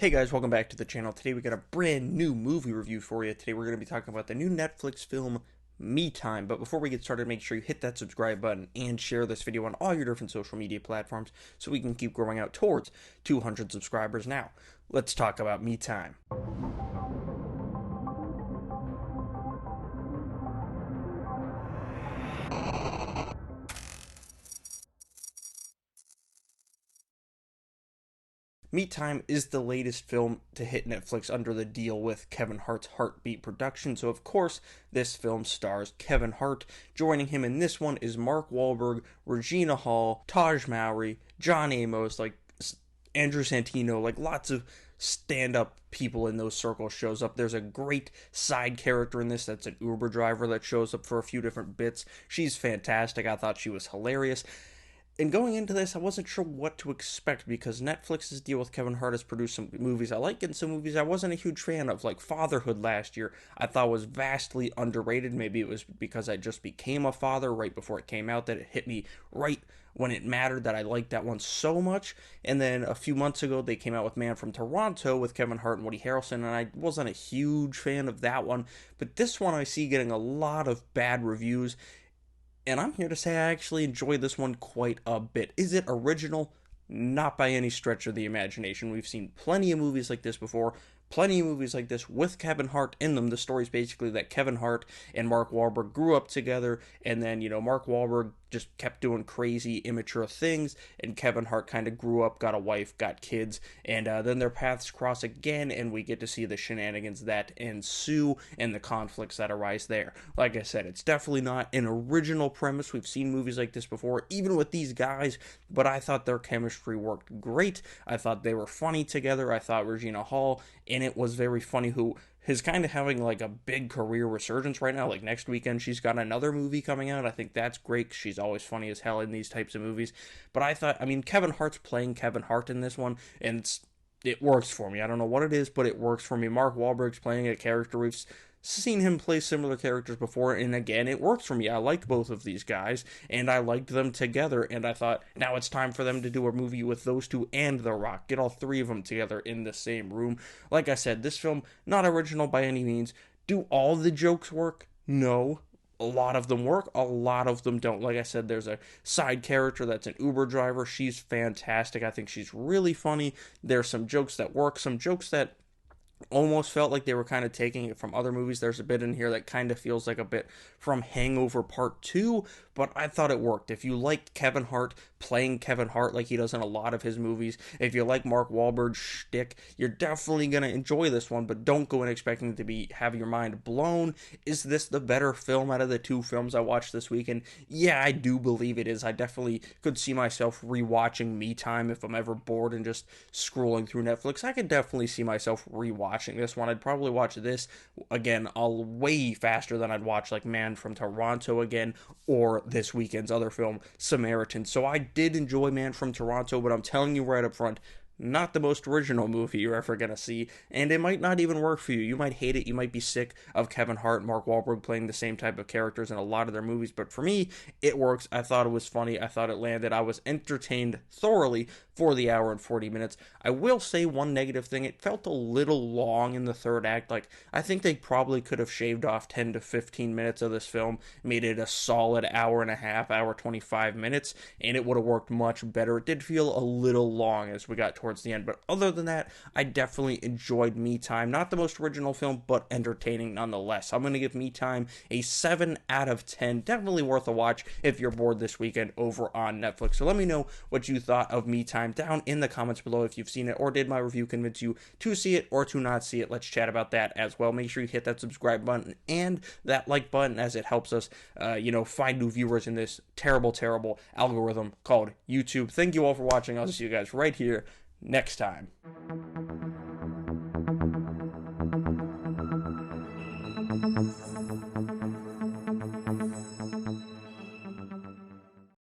Hey guys, welcome back to the channel. Today we got a brand new movie review for you. Today we're going to be talking about the new Netflix film, Me Time. But before we get started, make sure you hit that subscribe button and share this video on all your different social media platforms so we can keep growing out towards 200 subscribers. Now, let's talk about Me Time. Me Time is the latest film to hit Netflix under the deal with Kevin Hart's Heartbeat production. So, of course, this film stars Kevin Hart. Joining him in this one is Mark Wahlberg, Regina Hall, Taj Mowry, John Amos, Andrew Santino, lots of stand-up people in those circles shows up. There's a great side character in this that's an Uber driver that shows up for a few different bits. She's fantastic. I thought she was hilarious. And going into this, I wasn't sure what to expect because Netflix's deal with Kevin Hart has produced some movies I like and some movies I wasn't a huge fan of, like Fatherhood last year. I thought was vastly underrated. Maybe it was because I just became a father right before it came out that it hit me right when it mattered that I liked that one so much. And then a few months ago, they came out with Man from Toronto with Kevin Hart and Woody Harrelson, and I wasn't a huge fan of that one. But this one I see getting a lot of bad reviews. And I'm here to say I actually enjoyed this one quite a bit. Is it original? Not by any stretch of the imagination. We've seen plenty of movies like this before. Plenty of movies like this with Kevin Hart in them. The story's basically that Kevin Hart and Mark Wahlberg grew up together, and then, Mark Wahlberg just kept doing crazy, immature things, and Kevin Hart kind of grew up, got a wife, got kids, and then their paths cross again, and we get to see the shenanigans that ensue and the conflicts that arise there. Like I said, it's definitely not an original premise. We've seen movies like this before, even with these guys, but I thought their chemistry worked great. I thought they were funny together. I thought Regina Hall in it was very funny, who is kind of having a big career resurgence right now. Like next weekend, she's got another movie coming out. I think that's great 'cause she's always funny as hell in these types of movies. But Kevin Hart's playing Kevin Hart in this one, and it works for me. I don't know what it is, but it works for me. Mark Wahlberg's playing a character we've seen him play similar characters before, and again, it works for me. I like both of these guys, and I liked them together, and I thought, now it's time for them to do a movie with those two and The Rock. Get all three of them together in the same room. Like I said, this film, not original by any means. Do all the jokes work? No. A lot of them work, a lot of them don't. Like I said, there's a side character that's an Uber driver. She's fantastic. I think she's really funny. There's some jokes that work, some jokes that almost felt like they were kind of taking it from other movies. There's a bit in here that kind of feels like a bit from Hangover Part 2, but I thought it worked. If you like Kevin Hart playing Kevin Hart like he does in a lot of his movies, if you like Mark Wahlberg's shtick, you're definitely going to enjoy this one, but don't go in expecting to have your mind blown. Is this the better film out of the two films I watched this weekend? Yeah, I do believe it is. I definitely could see myself rewatching Me Time if I'm ever bored and just scrolling through Netflix. I could definitely see myself rewatching this one. I'd probably watch this again way faster than I'd watch Man from Toronto again, or this weekend's other film, Samaritan. So I did enjoy Man from Toronto, but I'm telling you right up front, not the most original movie you're ever going to see, and it might not even work for you. You might hate it. You might be sick of Kevin Hart and Mark Wahlberg playing the same type of characters in a lot of their movies, but for me, it works. I thought it was funny. I thought it landed. I was entertained thoroughly for the hour and 40 minutes. I will say one negative thing. It felt a little long in the third act. I think they probably could have shaved off 10 to 15 minutes of this film, made it a solid hour and a half, hour 25 minutes, and it would have worked much better. It did feel a little long as we got towards the end, but other than that, I definitely enjoyed Me Time. Not the most original film, but entertaining nonetheless. I'm going to give Me Time a 7 out of 10. Definitely worth a watch if you're bored this weekend over on Netflix. So let me know what you thought of Me Time down in the comments below if you've seen it, or did my review convince you to see it or to not see it. Let's chat about that as well. Make sure you hit that subscribe button and that like button, as it helps us find new viewers in this terrible algorithm called YouTube. Thank you all for watching. I'll see you guys right here next time.